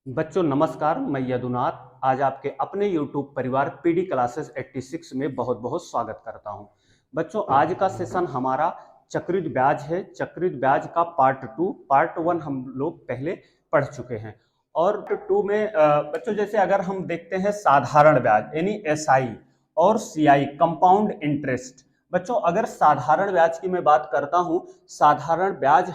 बच्चों नमस्कार, मैं यदुनाथ आज आपके अपने YouTube परिवार पीडी क्लासेस 86 में बहुत बहुत स्वागत करता हूं। बच्चों आज का सेशन हमारा चक्रवृद्धि ब्याज है। चक्रवृद्धि ब्याज का पार्ट 1 हम लोग पहले पढ़ चुके हैं और पार्ट 2 में बच्चों जैसे अगर हम देखते हैं साधारण ब्याज यानी एसआई और सीआई कंपाउंड इंटरेस्ट। बच्चों अगर साधारण ब्याज की मैं बात करता हूं, साधारण ब्याज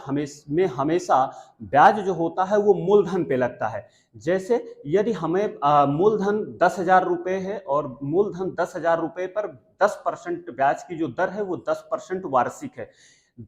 हमेशा ब्याज जो होता है वो मूलधन पे लगता है। जैसे यदि हमें मूलधन 10,000 रुपए है और मूलधन 10,000 रुपए पर 10% ब्याज की जो दर है वो 10% वार्षिक है।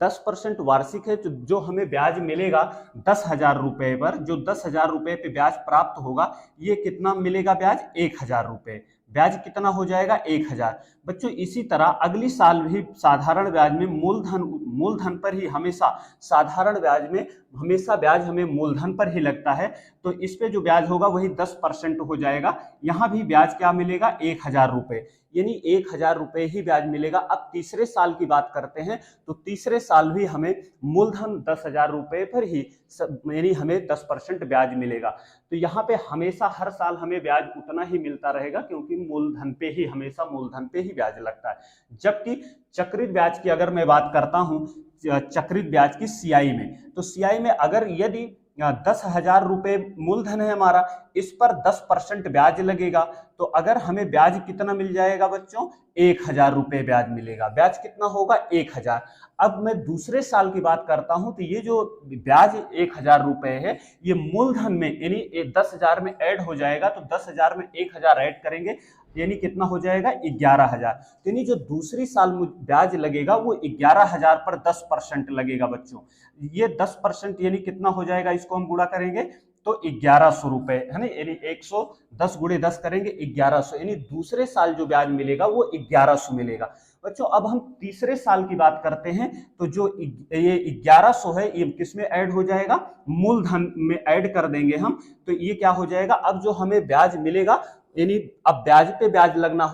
10% वार्षिक है तो जो हमें ब्याज मिलेगा 10,000 रुपए पर, जो 10,000 रुपए पे ब्याज प्राप्त होगा, ये कितना मिलेगा ब्याज? 1,000 रुपए। ब्याज कितना हो जाएगा? 1,000। बच्चों इसी तरह अगली साल भी साधारण ब्याज में मूलधन पर ही हमेशा साधारण ब्याज में हमेशा ब्याज हमें मूलधन पर ही लगता है, तो इस पे जो ब्याज होगा वही 10% हो जाएगा। यहां भी ब्याज क्या मिलेगा? 1,000 रुपए, यानी 1,000 रुपए ही ब्याज मिलेगा। अब तीसरे साल की बात करते हैं तो तीसरे साल भी हमें मूलधन 10,000 रुपए पर ही यानी हमें 10% ब्याज मिलेगा। तो यहाँ पे हमेशा हर साल हमें ब्याज उतना ही मिलता रहेगा क्योंकि मूलधन पे ही हमेशा मूलधन पे ही ब्याज लगता है। जबकि चक्रित ब्याज की अगर मैं बात करता हूं, चक्रित ब्याज की सीआई में, तो सीआई में अगर यदि 10,000 रुपए मूलधन है हमारा, इस पर 10% ब्याज लगेगा, तो अगर हमें ब्याज कितना मिल जाएगा बच्चों? 1,000 रुपए ब्याज मिलेगा। ब्याज कितना होगा? 1,000। अब मैं दूसरे साल की बात करता हूं तो ये जो ब्याज 1,000 रुपए है ये मूलधन में यानी 10,000 में ऐड हो जाएगा, तो 10,000 में 1,000 ऐड करेंगे यानी कितना हो जाएगा? 11,000। यानी जो दूसरी साल ब्याज लगेगा वो 11,000 पर 10% लगेगा बच्चों। ये 10% यानी कितना हो जाएगा? इसको हम गुणा करेंगे तो 1,100 रुपए है ना, यानी 110 गुणे 10 करेंगे 1,100, यानी दूसरे साल जो ब्याज मिलेगा वो 1,100 मिलेगा। बच्चों अब हम तीसरे साल की बात करते हैं तो जो ये 1,100 है ये किस में ऐड हो जाएगा? मूलधन में ऐड कर देंगे हम, तो ये क्या हो जाएगा? अब जो हमें ब्याज मिलेगा यानी अब ब्याज पे ब्याज लगना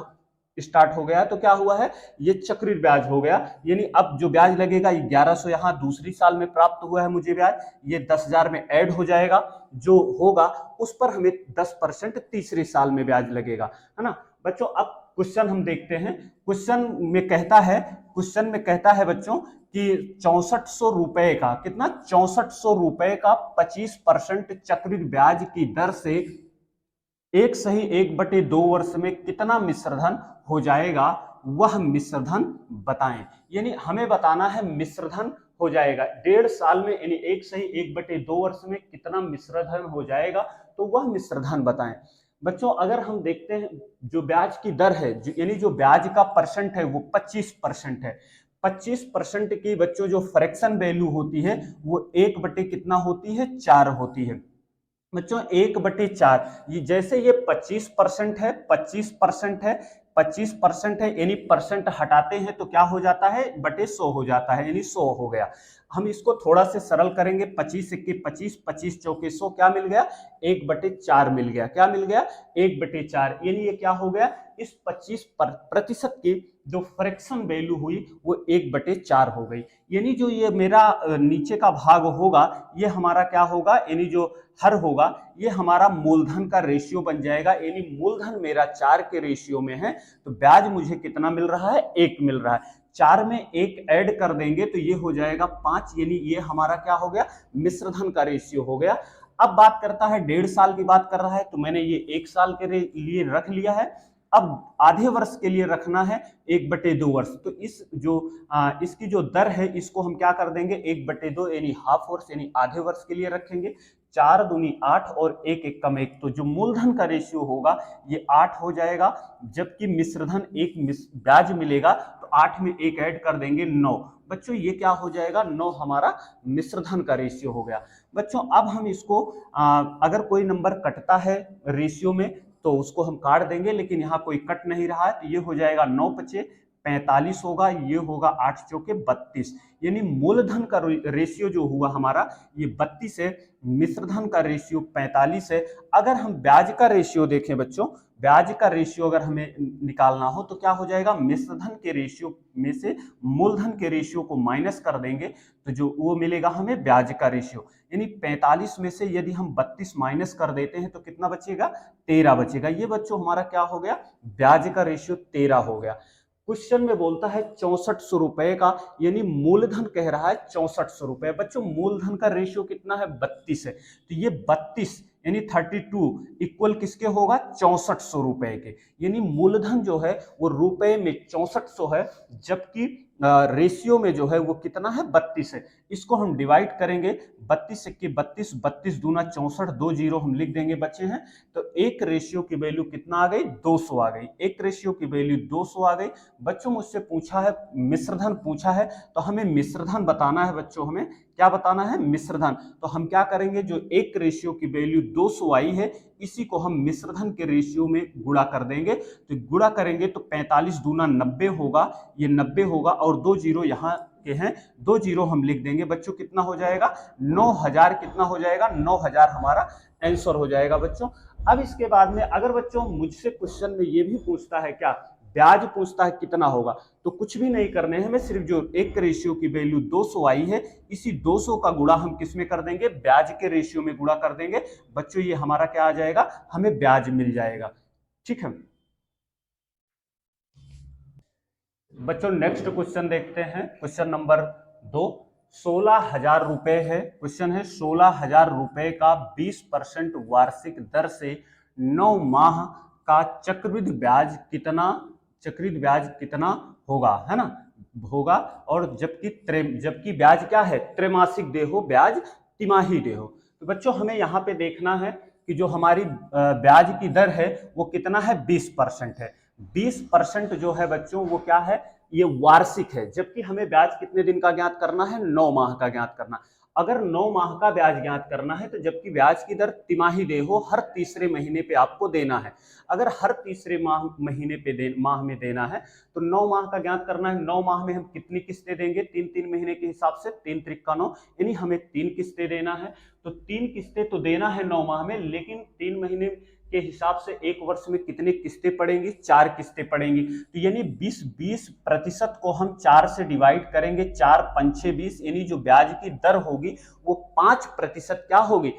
स्टार्ट हो गया, तो क्या हुआ है? ये चक्रित ब्याज हो गया। यानी अब जो ब्याज लगेगा 1,100 यहाँ दूसरी साल में प्राप्त हुआ है मुझे ब्याज, ये 10,000 में ऐड हो जाएगा, जो होगा उस पर हमें 10% तीसरे साल में ब्याज लगेगा, है ना बच्चों। अब क्वेश्चन हम देखते हैं। क्वेश्चन में कहता है बच्चों कि 6400 रुपए का, कितना? 6400 रुपए का 25% चक्रित ब्याज की दर से 1/2 वर्ष में कितना मिश्रधन हो जाएगा, वह मिश्रधन बताएं। यानी हमें बताना है मिश्रधन हो जाएगा 1.5 साल में, यानी 1/2 वर्ष में कितना मिश्रधन हो जाएगा, तो वह मिश्रधन बताएं। बच्चों अगर हम देखते हैं जो ब्याज की दर है, यानी जो ब्याज का परसेंट है वो 25% है। 25% की बच्चों जो फ्रैक्शन वैल्यू होती है वो 1 कितना होती है? 4 होती है बच्चों। 1/4, ये जैसे ये 25% है, 25% है, 25% है, यानी परसेंट हटाते हैं तो क्या हो जाता है? बटे 100 हो जाता है, यानी 100 हो गया। हम इसको थोड़ा से सरल करेंगे, 25 एक्के 25, 25 चौके 100, क्या मिल गया? 1/4 मिल गया। क्या मिल गया? 1/4, यानी ये क्या हो गया? इस 25% की जो फ्रैक्शन वैल्यू हुई वो 1/4 हो गई। यानी जो ये मेरा नीचे का भाग होगा ये हमारा क्या होगा? यानी जो हर होगा ये हमारा मूलधन का रेशियो बन जाएगा। यानी मूलधन मेरा 4 के रेशियो में है, तो ब्याज मुझे कितना मिल रहा है? 1 मिल रहा है। 4 में 1 ऐड कर देंगे तो ये हो जाएगा 5, यानी ये हमारा क्या हो गया? मिश्रधन का रेशियो हो गया। अब बात करता है 1.5 साल की बात कर रहा है, तो मैंने ये 1 साल के लिए रख लिया है। अब आधे वर्ष के लिए रखना है 1/2 वर्ष, तो इस जो इसकी जो दर है इसको हम क्या कर देंगे? 1/2 यानी हाफ वर्ष, यानी आधे वर्ष के लिए रखेंगे। 4 दूनी 8 और 1 एक कम 1, तो जो मूलधन का रेशियो होगा ये 8 हो जाएगा। जबकि मिश्रधन एक ब्याज मिलेगा तो 8 में 1 ऐड कर देंगे 9। बच्चों ये क्या हो जाएगा? 9 हमारा मिश्रधन का रेशियो हो गया। बच्चों अब हम इसको अगर कोई नंबर कटता है रेशियो में तो उसको हम काट देंगे, लेकिन यहाँ कोई कट नहीं रहा है, तो ये हो जाएगा 9×5 = 45 होगा, ये होगा 8×4 = 32। यानी मूलधन का रेशियो जो हुआ हमारा ये 32 है, मिश्रधन का रेशियो 45 है। अगर हम ब्याज का रेशियो देखें बच्चों, ब्याज का रेशियो अगर हमें निकालना हो तो क्या हो जाएगा, मिश्रधन के रेशियो में से मूलधन के रेशियो को माइनस कर देंगे तो जो वो मिलेगा हमें ब्याज का रेशियो। यानी 45 में से यदि हम 32 माइनस कर देते हैं तो कितना बचेगा, 13 बचेगा। ये बच्चों हमारा क्या हो गया, ब्याज का रेशियो 13 हो गया। क्वेश्चन में बोलता है 6400 रुपए का, यानी मूलधन कह रहा है 6400 रुपए। बच्चों मूलधन का रेशियो कितना है, 32 है, तो ये 32 यानी 32 इक्वल किसके होगा, 6400 रुपए के। यानी मूलधन जो है वो रुपए में 6400 है, जबकि रेशियो में जो है वो कितना है, 32 है। इसको हम डिवाइड करेंगे, 32 के 32, 32 दूना 64, 2 जीरो हम लिख देंगे बच्चे हैं, तो एक रेशियो की वैल्यू कितना आ गई, 200 आ गई। एक रेशियो की वैल्यू 200 आ गई। बच्चों मुझसे पूछा है मिश्रधन पूछा है, तो हमें मिश्रधन बताना है बच्चों, हमें क्या बताना है, मिश्रधन। तो हम क्या करेंगे, जो एक रेशियो की वैल्यू 200 आई है इसी को हम मिश्रधन के रेशियो में गुणा कर देंगे। तो गुणा करेंगे तो 45 दूना 90 होगा, ये 90 होगा, और 2 जीरो यहाँ के हैं, 2 जीरो हम लिख देंगे बच्चों, कितना हो जाएगा, 9000। कितना हो जाएगा, 9000 हमारा आंसर हो जाएगा बच्चों। अब इसके बाद में अगर बच्चों मुझसे क्वेश्चन में ये भी पूछता है, क्या ब्याज पूछता है कितना होगा, तो कुछ भी नहीं करने हैं, हमें सिर्फ जो एक रेशियो की वैल्यू 200 आई है इसी 200 का गुणा हम किस में कर देंगे, ब्याज के रेशियो में गुणा कर देंगे बच्चों। ये हमारा क्या आ जाएगा, हमें ब्याज मिल जाएगा। ठीक है बच्चों, नेक्स्ट क्वेश्चन देखते हैं, क्वेश्चन नंबर 2। 16,000 रुपए है, क्वेश्चन है 16,000 रुपए का 20% वार्षिक दर से 9 माह का चक्रवृद्धि ब्याज कितना, चक्रवृद्धि ब्याज कितना होगा, है ना, होगा। और जबकि ब्याज क्या है, त्रैमासिक दे हो, ब्याज तिमाही दे हो। तो बच्चों हमें यहाँ पे देखना है कि जो हमारी ब्याज की दर है वो कितना है, 20% है। 20% जो है बच्चों वो क्या है, ये वार्षिक है, जबकि हमें ब्याज कितने दिन का ज्ञात करना है, 9 माह का ज्ञात करना। अगर 9 माह का ब्याज ज्ञात करना है तो जबकि ब्याज की दर तिमाही दे हो, हर तीसरे महीने पे आपको देना है। अगर हर तीसरे महीने पे माह में देना है तो 9 माह का ज्ञात करना है। 9 माह में हम कितनी किस्तें देंगे, 3-3 महीने के हिसाब से, 3 त्रिक का 9, यानी हमें 3 किस्तें देना है। तो 3 किस्तें तो देना है 9 माह में, लेकिन 3 महीने के हिसाब से एक वर्ष में कितनी किस्तें पड़ेंगी, 4 किस्तें पड़ेंगी। तो यानी 20% को हम 4 से डिवाइड करेंगे, 4 पंचे 20, यानी जो ब्याज की दर होगी वो 5% क्या होगी,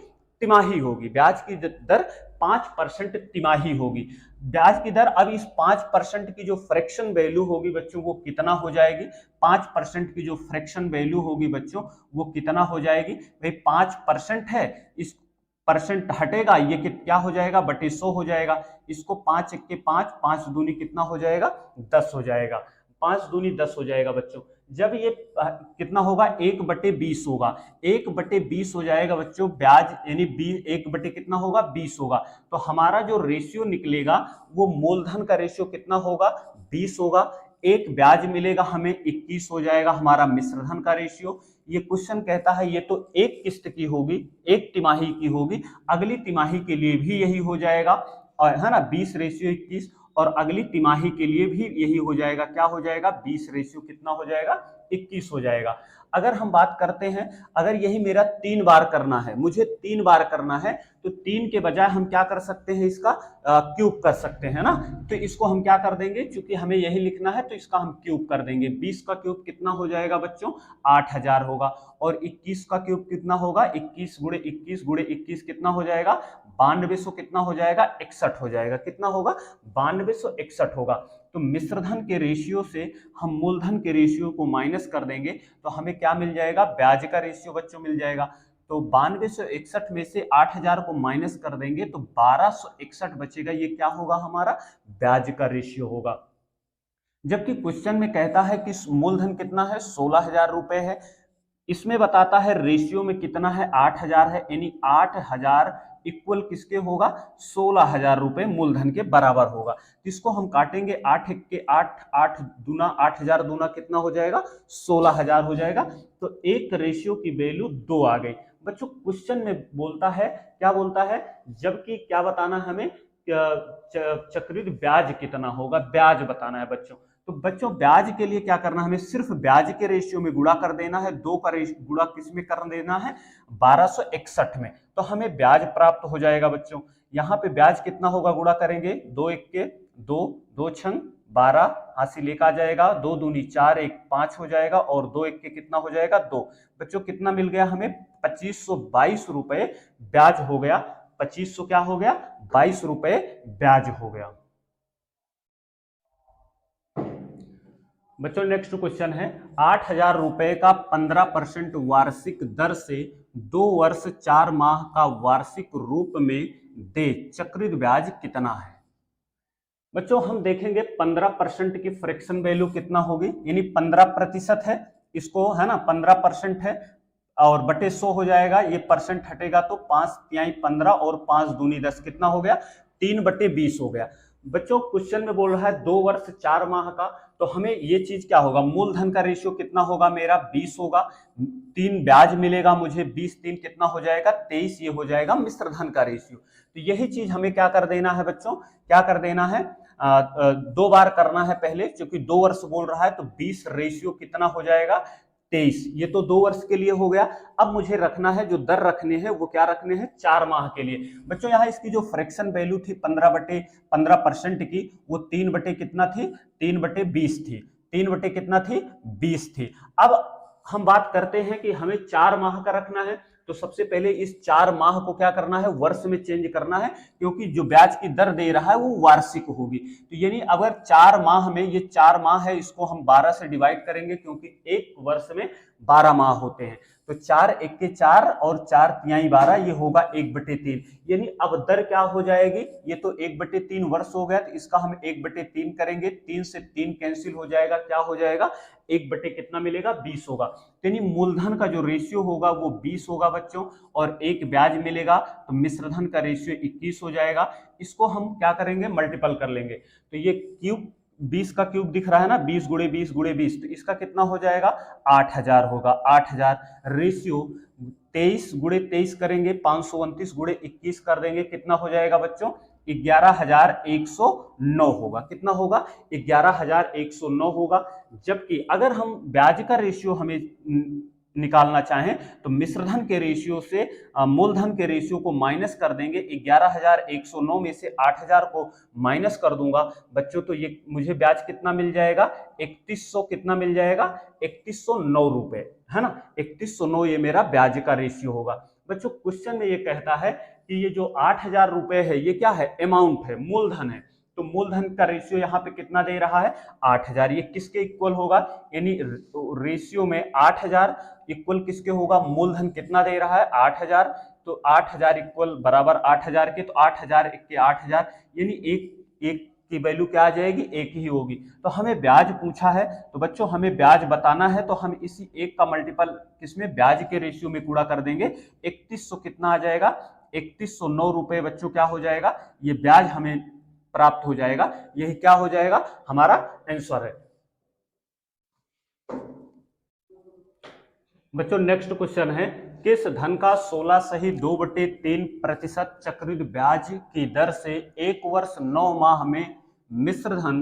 तिमाही होगी। ब्याज की दर 5% तिमाही होगी। ब्याज की दर, अब इस 5% की जो फ्रैक्शन वैल्यू होगी बच्चों वो कितना हो जाएगी, 5% की जो फ्रैक्शन वैल्यू होगी बच्चों वो कितना हो जाएगी, भाई 5% है, इस परसेंट हटेगा, ये क्या हो जाएगा, बटे 100 हो जाएगा। इसको 5 1 के 5, 5 दूनी कितना हो जाएगा, 10 हो जाएगा, 5 दूनी 10 हो जाएगा बच्चों। जब ये कितना होगा, 1/20 होगा, 1/20 हो जाएगा बच्चों ब्याज, यानी 1 बटे कितना होगा, 20 होगा। तो हमारा जो रेशियो निकलेगा वो मूलधन का रेशियो कितना होगा, 20 होगा। एक ब्याज मिलेगा हमें, 21 हो जाएगा हमारा मिश्रधन का रेशियो। ये क्वेश्चन कहता है ये तो एक किस्त की होगी, एक तिमाही की होगी, अगली तिमाही के लिए भी यही हो जाएगा, और है ना, 20/21, और अगली तिमाही के लिए भी यही हो जाएगा। क्या हो जाएगा, 20 कितना हो जाएगा, 21 हो जाएगा। अगर हम बात करते हैं, अगर यही मेरा 3 बार करना है, मुझे 3 बार करना है, तो 3 के बजाय हम क्या कर सकते हैं, इसका क्यूब कर सकते हैं ना। तो इसको हम क्या कर देंगे, क्योंकि हमें यही लिखना है तो इसका हम क्यूब कर देंगे। 20 का क्यूब कितना हो जाएगा बच्चों, 8000 होगा। और 21 का क्यूब कितना होगा, 21 गुणे 21 गुणे 21 कितना हो जाएगा, 9200 कितना हो जाएगा, 61 हो जाएगा। कितना होगा, 9261 होगा। तो मिश्रधन के रेशियो से हम मूलधन के रेशियो को माइनस कर देंगे तो हमें क्या मिल जाएगा, ब्याज का रेशियो बच्चों मिल जाएगा। तो 9261 में से 8000 को माइनस कर देंगे तो 1261 बचेगा। ये क्या होगा, हमारा ब्याज का रेशियो होगा। जबकि क्वेश्चन में कहता है कि मूलधन कितना है, 16,000 रुपए है, इसमें बताता है रेशियो में कितना है, 8000 है, यानी 8000 इक्वल किसके होगा, 16,000 रुपए मूलधन के बराबर होगा। इसको हम काटेंगे, 8 1 के 8, 8 दूना 8000 दूना कितना हो जाएगा, 16,000 हो जाएगा। तो एक रेशियो की वैल्यू 2 आ गई बच्चों। क्वेश्चन में बोलता है, क्या बोलता है, जबकि क्या बताना है हमें, चक्रवृद्धि ब्याज कितना होगा, ब्याज बताना है बच्चों। तो बच्चों ब्याज के लिए क्या करना है, हमें सिर्फ ब्याज के रेशियो में गुणा कर देना है। 2 का गुणा किस में कर देना है, 1261 में, तो हमें ब्याज प्राप्त हो जाएगा बच्चों। यहाँ पे ब्याज कितना होगा, गुणा करेंगे 2 एक के 2, 2 छंग 12, हासिल एक आ जाएगा, 2 दूनी 4, 1 5 हो जाएगा, और 2 एक के कितना हो जाएगा 2। बच्चों कितना मिल गया हमें, 2522 रुपए ब्याज हो गया। 2500 क्या हो गया, 22 रुपए ब्याज हो गया। बच्चों नेक्स्ट क्वेश्चन है, 8000 रुपए का 15% वार्षिक दर से 2 वर्ष 4 माह का वार्षिक रूप में दे चक्रित ब्याज कितना है। बच्चों हम देखेंगे 15% की फ्रैक्शन वैल्यू कितना होगी, यानी 15% है, इसको है ना 15% है और बटे 100 हो जाएगा, ये परसेंट हटेगा तो 5 तिहाई 15 और 5 दूनी 10 कितना हो गया, 3/20 हो गया। बच्चों क्वेश्चन में बोल रहा है 2 वर्ष 4 माह का, तो हमें ये चीज क्या होगा, मूलधन का रेशियो कितना होगा मेरा 20 होगा, 3 ब्याज मिलेगा मुझे, 20 3 कितना हो जाएगा 23, ये हो जाएगा मिश्र धन का रेशियो। तो यही चीज हमें क्या कर देना है बच्चों, क्या कर देना है, 2 बार करना है पहले, क्योंकि 2 वर्ष बोल रहा है तो 20 रेशियो कितना हो जाएगा 23, ये तो 2 वर्ष के लिए हो गया। अब मुझे रखना है, जो दर रखने हैं वो क्या रखने हैं, 4 माह के लिए। बच्चों यहाँ इसकी जो फ्रैक्शन वैल्यू थी 15% की, वो 3 बटे कितना थी, 3/20 थी, 3 बटे कितना थी 20 थी। अब हम बात करते हैं कि हमें 4 माह का रखना है, तो सबसे पहले इस 4 माह को क्या करना है, वर्ष में चेंज करना है, क्योंकि जो ब्याज की दर दे रहा है वो वार्षिक होगी। तो यानी अगर 4 माह में, ये 4 माह है, इसको हम 12 से डिवाइड करेंगे, क्योंकि एक वर्ष में 12 माह होते हैं। तो 4 एक के 4 और 4 तिहाई 12, ये होगा 1/3। यानी अब दर क्या हो जाएगी, ये तो 1/3 वर्ष हो गया, तो इसका हम 1/3 करेंगे, 3 से 3 कैंसिल हो जाएगा, क्या हो जाएगा 1 बटे कितना मिलेगा 20 होगा। यानी मूलधन का जो रेशियो होगा वो 20 होगा बच्चों, और एक ब्याज मिलेगा, तो मिश्रधन का रेशियो 21 हो जाएगा। इसको हम क्या करेंगे, मल्टीपल कर लेंगे, तो ये क्यूब 20 का क्यूब दिख रहा है ना, 20 गुणे 20 गुणे 20, तो इसका कितना हो जाएगा 8000 होगा। 8000 रेशियो 23 गुणे 23 करेंगे, 529 गुणे 21 कर देंगे, कितना हो जाएगा बच्चों 11109 होगा। कितना होगा 11109 होगा। जबकि अगर हम ब्याज का रेशियो हमें निकालना चाहें तो मिश्रधन के रेशियो से मूलधन के रेशियो को माइनस कर देंगे। 11109 में से 8000 को माइनस कर दूंगा बच्चों, तो ये मुझे ब्याज कितना मिल जाएगा 3100, कितना मिल जाएगा 3109 रुपए, है ना, 3109 ये मेरा ब्याज का रेशियो होगा। बच्चों क्वेश्चन में ये कहता है कि ये जो 8000 रुपए है ये क्या है, अमाउंट है, मूलधन है, तो मूलधन का रेशियो यहाँ पे कितना दे रहा है 8000, ये किसके इक्वल होगा, यानी रेशियो में 8000 इक्वल किसके होगा, मूलधन कितना दे रहा है 8000, तो 8000 इक्वल बराबर 8000 के, तो 8000 के 8000, यानी एक की वैल्यू क्या आ जाएगी, एक ही होगी। तो हमें ब्याज पूछा है, तो बच्चों हमें ब्याज बताना है, तो हम इसी एक का मल्टीपल किसमें, ब्याज के रेशियो में गुणा कर देंगे। 3100 कितना आ जाएगा 3109 रुपए बच्चों क्या हो जाएगा, ये ब्याज हमें प्राप्त हो जाएगा। यही क्या हो जाएगा हमारा आंसर है। बच्चों नेक्स्ट क्वेश्चन है, किस धन का 16/2/3% चक्रित ब्याज की दर से 1 वर्ष 9 माह में मिश्र धन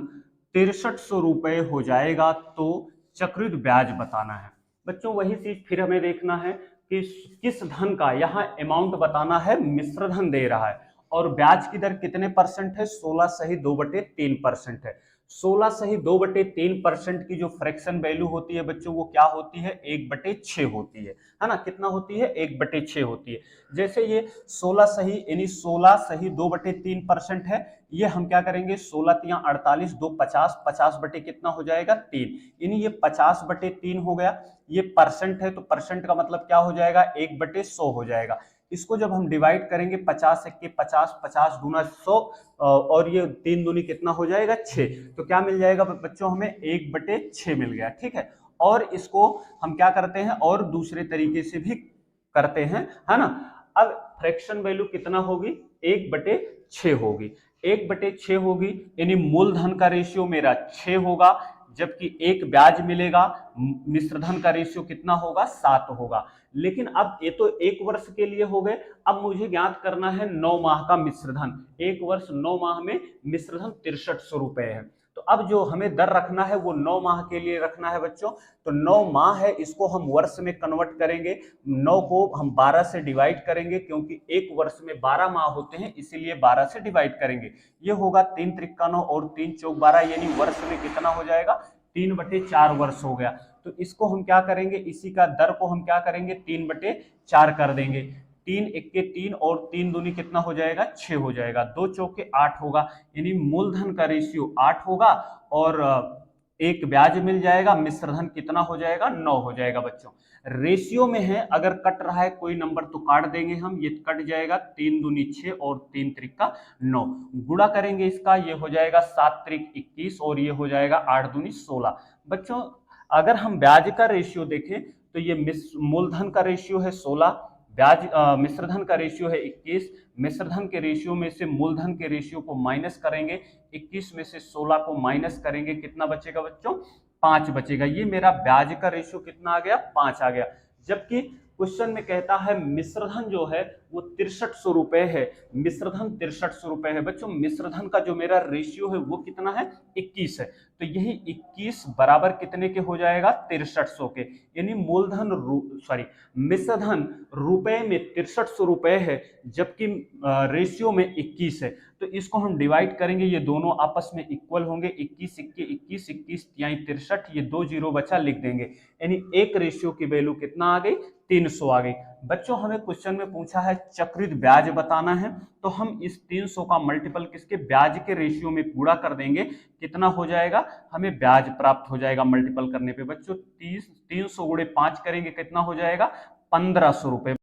6300 रुपए हो जाएगा, तो चक्रित ब्याज बताना है। बच्चों वही चीज फिर हमें देखना है कि किस धन का, यहाँ अमाउंट बताना है, मिश्र धन दे रहा है और ब्याज की दर कितने परसेंट है, 16/2/3% है। 16/2/3% की जो फ्रैक्शन वैल्यू होती है बच्चों वो क्या होती है, 1/6 होती है ना, कितना होती है 1/6 होती है। जैसे ये 16 सही यानी 16/2/3% है, ये हम क्या करेंगे 16 तिया 48, 2 50, 50 बटे कितना हो जाएगा 3, यानी ये 50/3 हो गया। ये परसेंट है तो परसेंट का मतलब क्या हो जाएगा 1/100 हो जाएगा। इसको जब हम डिवाइड करेंगे 50 एक के 50, 50 दूना 100 और ये 3 दूनी कितना हो जाएगा 6, तो क्या मिल जाएगा बच्चों हमें 1/6 मिल गया। ठीक है, और इसको हम क्या करते हैं और दूसरे तरीके से भी करते हैं, है ना। अब फ्रैक्शन वैल्यू कितना होगी 1/6 होगी, 1/6 होगी, यानी मूलधन का रेशियो मेरा 6 होगा, जबकि एक ब्याज मिलेगा, मिश्रधन का रेशियो कितना होगा 7 होगा। लेकिन अब ये तो 1 वर्ष के लिए हो गए, अब मुझे ज्ञात करना है 9 माह का मिश्रधन। 1 वर्ष 9 माह में मिश्रधन 6300 रुपए है, तो अब जो हमें दर रखना है वो 9 माह के लिए रखना है बच्चों। तो 9 माह है, इसको हम वर्ष में कन्वर्ट करेंगे। 9 को हम 12 से डिवाइड करेंगे, क्योंकि एक वर्ष में 12 माह होते हैं, इसीलिए 12 से डिवाइड करेंगे। ये होगा 3 त्रिका 9 और 3 चौक 12, यानी वर्ष में कितना हो जाएगा, 3/4 वर्ष हो गया। तो इसको हम क्या करेंगे, इसी का दर को हम क्या करेंगे, 3/4 कर देंगे। 3 इक्के 3 और 3 दूनी कितना हो जाएगा, 6 हो जाएगा। 2 चौके 8 होगा, यानी मूलधन का रेशियो 8 होगा और एक ब्याज मिल जाएगा। मिश्रधन कितना हो जाएगा, 9 हो जाएगा बच्चों। रेशियो में है, अगर कट रहा है कोई नंबर तो काट देंगे हम, ये कट जाएगा। 3 दूनी 6 और 3 त्रिका 9, गुणा करेंगे इसका, ये हो जाएगा 7 त्रिक 21 और ये हो जाएगा 8 दूनी 16। बच्चों अगर हम ब्याज का रेशियो देखें तो ये मूलधन का रेशियो है 16, ब्याज मिश्रधन का रेशियो है 21। मिश्रधन के रेशियो में से मूलधन के रेशियो को माइनस करेंगे, 21 में से 16 को माइनस करेंगे, कितना बचेगा बच्चों, 5 बचेगा। ये मेरा ब्याज का रेशियो कितना आ गया, 5 आ गया। जबकि क्वेश्चन में कहता है मिश्रधन जो है वो 6300 रुपए है। मिश्रधन 6300 रुपए है बच्चों। मिश्रधन का जो मेरा रेशियो है वो कितना है, 21 है। तो यही 21 बराबर कितने के हो जाएगा, 6300 के। यानी मूलधन सॉरी मिश्रधन रुपए में 6300 रुपए है, जबकि रेशियो में 21 है। तो इसको हम डिवाइड करेंगे, ये दोनों आपस में इक्वल होंगे। 21 इक्के 21, 21 यानी 63, ये 2 जीरो बचा, लिख देंगे। यानी एक रेशियो की वैल्यू कितना आ गई, 300 आ गई। बच्चों हमें क्वेश्चन में पूछा है चक्रित ब्याज बताना है, तो हम इस 300 का मल्टीपल किसके, ब्याज के रेशियो में गुणा कर देंगे, कितना हो जाएगा, हमें ब्याज प्राप्त हो जाएगा मल्टीपल करने पे बच्चों। 300 गुणे 5 करेंगे, कितना हो जाएगा, 1500 रुपए।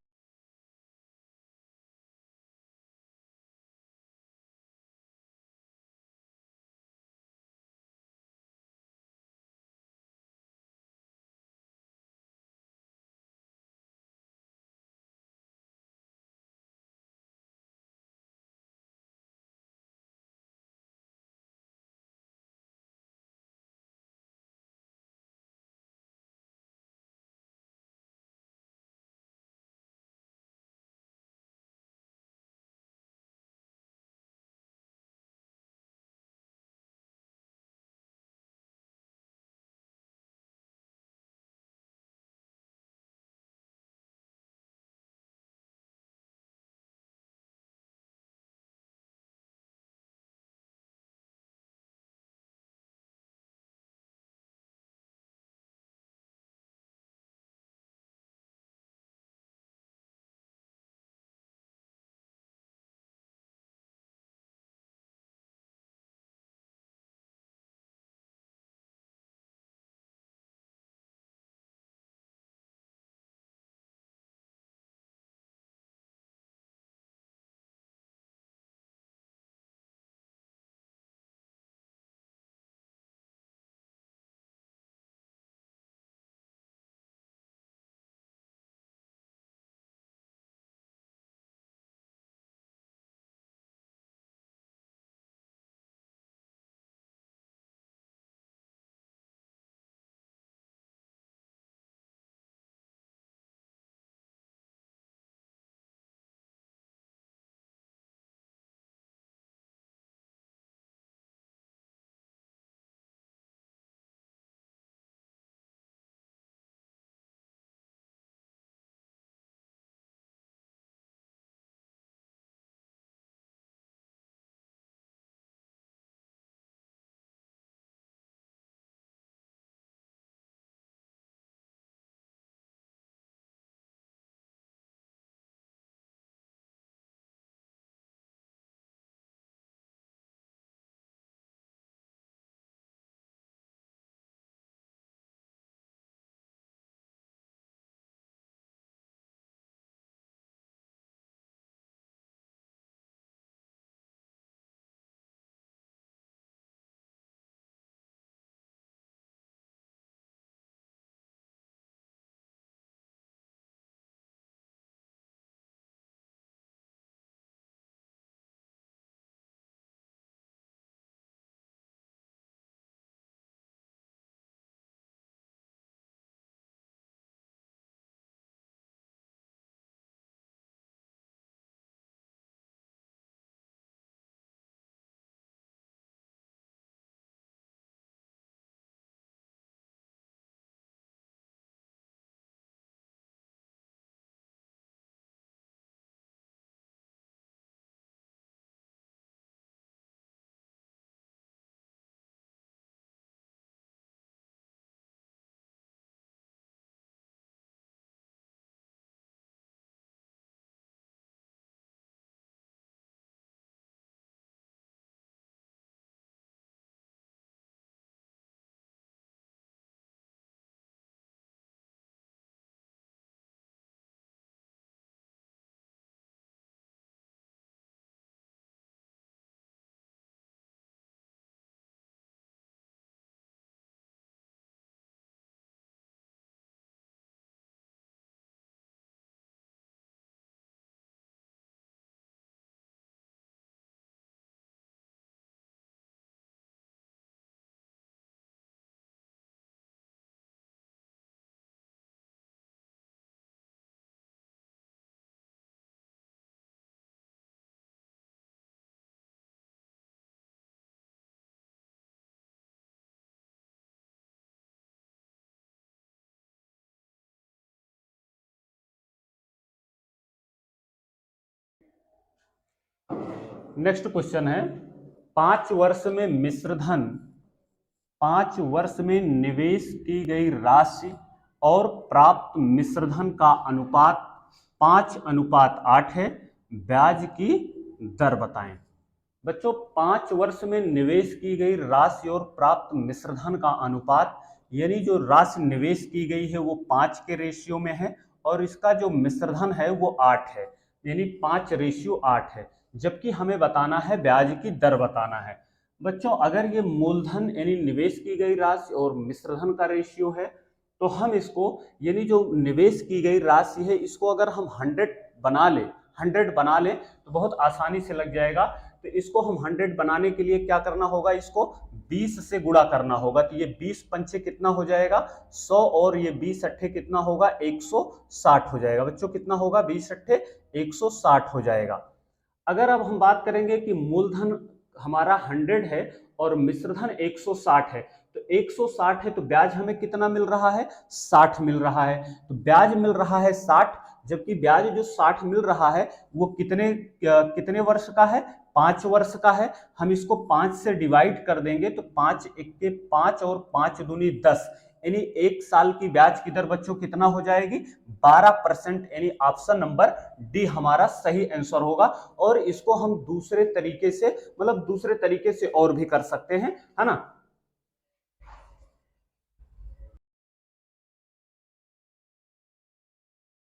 नेक्स्ट क्वेश्चन है, 5 वर्ष में मिश्रधन, 5 वर्ष में निवेश की गई राशि और प्राप्त मिश्रधन का अनुपात 5:8 है, ब्याज की दर बताएं। बच्चों 5 वर्ष में निवेश की गई राशि और प्राप्त मिश्रधन का अनुपात, यानी जो राशि निवेश की गई है वो 5 के रेशियो में है और इसका जो मिश्रधन है वो 8 है, यानी 5:8 है। जबकि हमें बताना है ब्याज की दर बताना है। बच्चों अगर ये मूलधन यानी निवेश की गई राशि और मिश्रधन का रेशियो है तो हम इसको, यानी जो निवेश की गई राशि है इसको अगर हम 100 बना लें तो बहुत आसानी से लग जाएगा। तो इसको हम 100 बनाने के लिए क्या करना होगा, इसको 20 से गुणा करना होगा। तो ये 20 पंचे कितना हो जाएगा 100 और ये 20 अट्ठे कितना होगा 160 हो जाएगा। बच्चों कितना होगा 20 अट्ठे 160 हो जाएगा। अगर अब हम बात करेंगे कि मूलधन हमारा 100 है और मिश्रधन 160 है, तो 160 है तो ब्याज हमें कितना मिल रहा है 60 मिल रहा है। तो ब्याज मिल रहा है 60, जबकि ब्याज जो 60 मिल रहा है वो कितने वर्ष का है 5 वर्ष का है। हम इसको 5 से डिवाइड कर देंगे तो 5 1 5 और 5 दूनी 10, यानी 1 साल की ब्याज की दर बच्चों कितना हो जाएगी 12%, यानी ऑप्शन नंबर डी हमारा सही आंसर होगा। और इसको हम दूसरे तरीके से और भी कर सकते हैं, है ना।